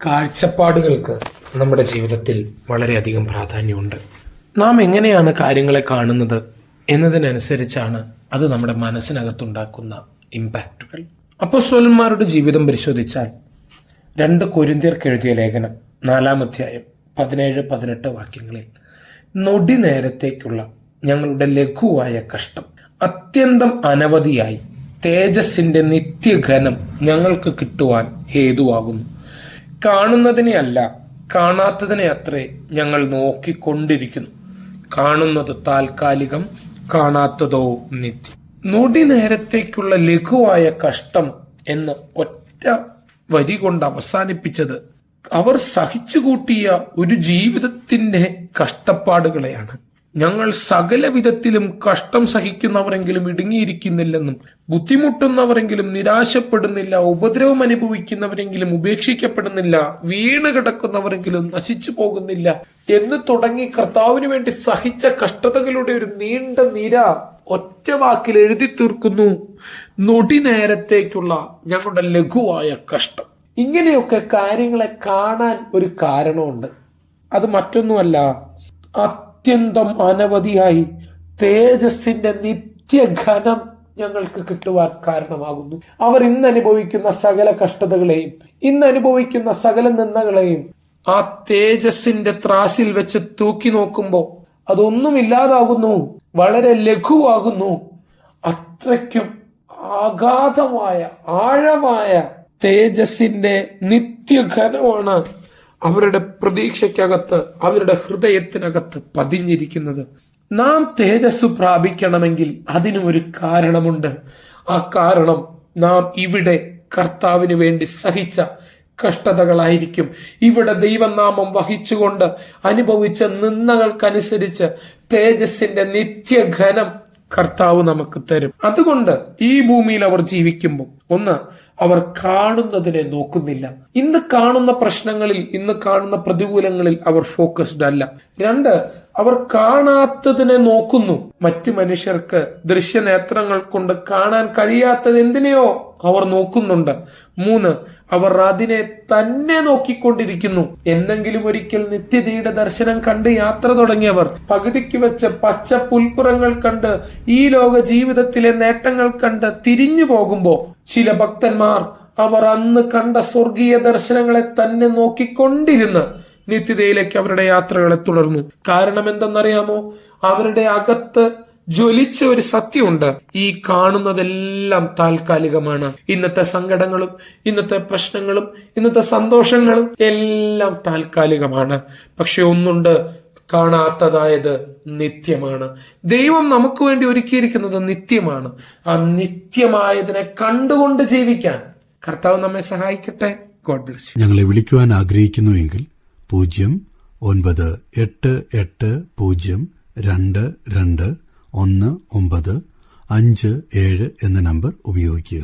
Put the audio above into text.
കാഴ്ചപ്പാടുകൾക്ക് നമ്മുടെ ജീവിതത്തിൽ വളരെയധികം പ്രാധാന്യമുണ്ട്. നാം എങ്ങനെയാണ് കാര്യങ്ങളെ കാണുന്നത് എന്നതിനനുസരിച്ചാണ് അത് നമ്മുടെ മനസ്സിനകത്തുണ്ടാക്കുന്ന ഇമ്പാക്റ്റുകൾ. അപ്പോസ്തലന്മാരുടെ ജീവിതം പരിശോധിച്ചാൽ 2 കൊരിന്ത്യർക്ക് എഴുതിയ ലേഖനം 4-ാം അധ്യായം 17-18 വാക്യങ്ങളിൽ നൊടി നേരത്തേക്കുള്ള ഞങ്ങളുടെ ലഘുവായ കഷ്ടം അത്യന്തം അനവധിയായി തേജസ്സിന്റെ നിത്യഘനം ഞങ്ങൾക്ക് കിട്ടുവാൻ ഹേതുവാകുന്നു. കാണുന്നതിനെ അല്ല, കാണാത്തതിനെ അത്രേ ഞങ്ങൾ നോക്കിക്കൊണ്ടിരിക്കുന്നു. കാണുന്നത് താൽക്കാലികം, കാണാത്തതോ നിത്യം. നൊടി നേരത്തേക്കുള്ള ലഘുവായ കഷ്ടം എന്ന് ഒറ്റ വരി കൊണ്ട് അവസാനിപ്പിച്ചത് അവർ സഹിച്ചുകൂട്ടിയ ഒരു ജീവിതത്തിന്റെ കഷ്ടപ്പാടുകളെയാണ്. ഞങ്ങൾ സകല വിധത്തിലും കഷ്ടം സഹിക്കുന്നവരെങ്കിലും ഇടുങ്ങിയിരിക്കുന്നില്ലെന്നും, ബുദ്ധിമുട്ടുന്നവരെങ്കിലും നിരാശപ്പെടുന്നില്ല, ഉപദ്രവം അനുഭവിക്കുന്നവരെങ്കിലും ഉപേക്ഷിക്കപ്പെടുന്നില്ല, വീണ് കിടക്കുന്നവരെങ്കിലും നശിച്ചു പോകുന്നില്ല എന്ന് തുടങ്ങി കർത്താവിന് വേണ്ടി സഹിച്ച കഷ്ടതകളുടെ ഒരു നീണ്ട നിര ഒറ്റ വാക്കിൽ എഴുതി തീർക്കുന്നു. നൊടി നേരത്തേക്കുള്ള ഞങ്ങളുടെ ലഘുവായ കഷ്ടം. ഇങ്ങനെയൊക്കെ കാര്യങ്ങളെ കാണാൻ ഒരു കാരണമുണ്ട്. അത് മറ്റൊന്നുമല്ല, അത്യന്തം അനവധിയായി തേജസ്സിന്റെ നിത്യഘനം ഞങ്ങൾക്ക് കിട്ടുവാൻ കാരണമാകുന്നു. അവർ ഇന്ന് അനുഭവിക്കുന്ന സകല കഷ്ടതകളെയും, ഇന്ന് അനുഭവിക്കുന്ന സകല നിന്ദകളെയും ആ തേജസ്സിന്റെ ത്രാസിൽ വെച്ച് തൂക്കി നോക്കുമ്പോൾ അതൊന്നും ഇല്ലാതാകുന്നു, വളരെ ലഘുവാകുന്നു. അത്രയ്ക്കും അഗാധമായ ആഴമായ തേജസ്സിന്റെ നിത്യഘനമാണ് അവരുടെ പ്രതീക്ഷയ്ക്കകത്ത്, അവരുടെ ഹൃദയത്തിനകത്ത് പതിഞ്ഞിരിക്കുന്നത്. നാം തേജസ് പ്രാപിക്കണമെങ്കിൽ അതിനും ഒരു കാരണമുണ്ട്. ആ കാരണം നാം ഇവിടെ കർത്താവിന് വേണ്ടി സഹിച്ച കഷ്ടതകളായിരിക്കും. ഇവിടെ ദൈവനാമം വഹിച്ചുകൊണ്ട് അനുഭവിച്ച നിന്ദകൾക്കനുസരിച്ച് തേജസ്സിന്റെ നിത്യഘനം കർത്താവ് നമുക്ക് തരും. അതുകൊണ്ട് ഈ ഭൂമിയിൽ അവർ ജീവിക്കുമ്പോൾ ഒന്ന്, അവർ കാണുന്നതിനെ നോക്കുന്നില്ല. ഇന്ന് കാണുന്ന പ്രശ്നങ്ങളിൽ, ഇന്ന് കാണുന്ന പ്രതികൂലങ്ങളിൽ അവർ ഫോക്കസ്ഡ് അല്ല. 2, അവർ കാണാത്തതിനെ നോക്കുന്നു. മറ്റു മനുഷ്യർക്ക് ദൃശ്യനേത്രങ്ങൾ കൊണ്ട് കാണാൻ കഴിയാത്തത് എന്തിനെയോ അവർ നോക്കുന്നുണ്ട്. 3, അവർ അതിനെ തന്നെ നോക്കിക്കൊണ്ടിരിക്കുന്നു. എന്നെങ്കിലും ഒരിക്കൽ നിത്യതയുടെ ദർശനം കണ്ട് യാത്ര തുടങ്ങിയവർ പകുതിക്ക് വെച്ച് പച്ച പുൽപ്പുറങ്ങൾ കണ്ട് ഈ ലോക ജീവിതത്തിലെ നേട്ടങ്ങൾ കണ്ട് തിരിഞ്ഞു പോകുമ്പോ ചില ഭക്തന്മാർ അവർ അന്ന് കണ്ട സ്വർഗീയ ദർശനങ്ങളെ തന്നെ നോക്കിക്കൊണ്ടിരുന്ന് നിത്യതയിലേക്ക് അവരുടെ യാത്രകളെ തുടർന്നു. കാരണം എന്തെന്നറിയാമോ? അവരുടെ അകത്ത് ജ്വലിച്ച ഒരു സത്യമുണ്ട്. ഈ കാണുന്നതെല്ലാം താൽക്കാലികമാണ്. ഇന്നത്തെ സങ്കടങ്ങളും, ഇന്നത്തെ പ്രശ്നങ്ങളും, ഇന്നത്തെ സന്തോഷങ്ങളും എല്ലാം താൽക്കാലികമാണ്. പക്ഷെ ഒന്നുണ്ട്, കാണാത്തതായത് നിത്യമാണ്. ദൈവം നമുക്ക് വേണ്ടി ഒരുക്കിയിരിക്കുന്നത് നിത്യമാണ്. ആ നിത്യമായതിനെ കണ്ടുകൊണ്ട് ജീവിക്കാൻ കർത്താവ് നമ്മെ സഹായിക്കട്ടെ. God bless you. ഞങ്ങളെ വിളിക്കുവാൻ ആഗ്രഹിക്കുന്നുവെങ്കിൽ 09880221957 എന്ന നമ്പർ ഉപയോഗിക്കുക.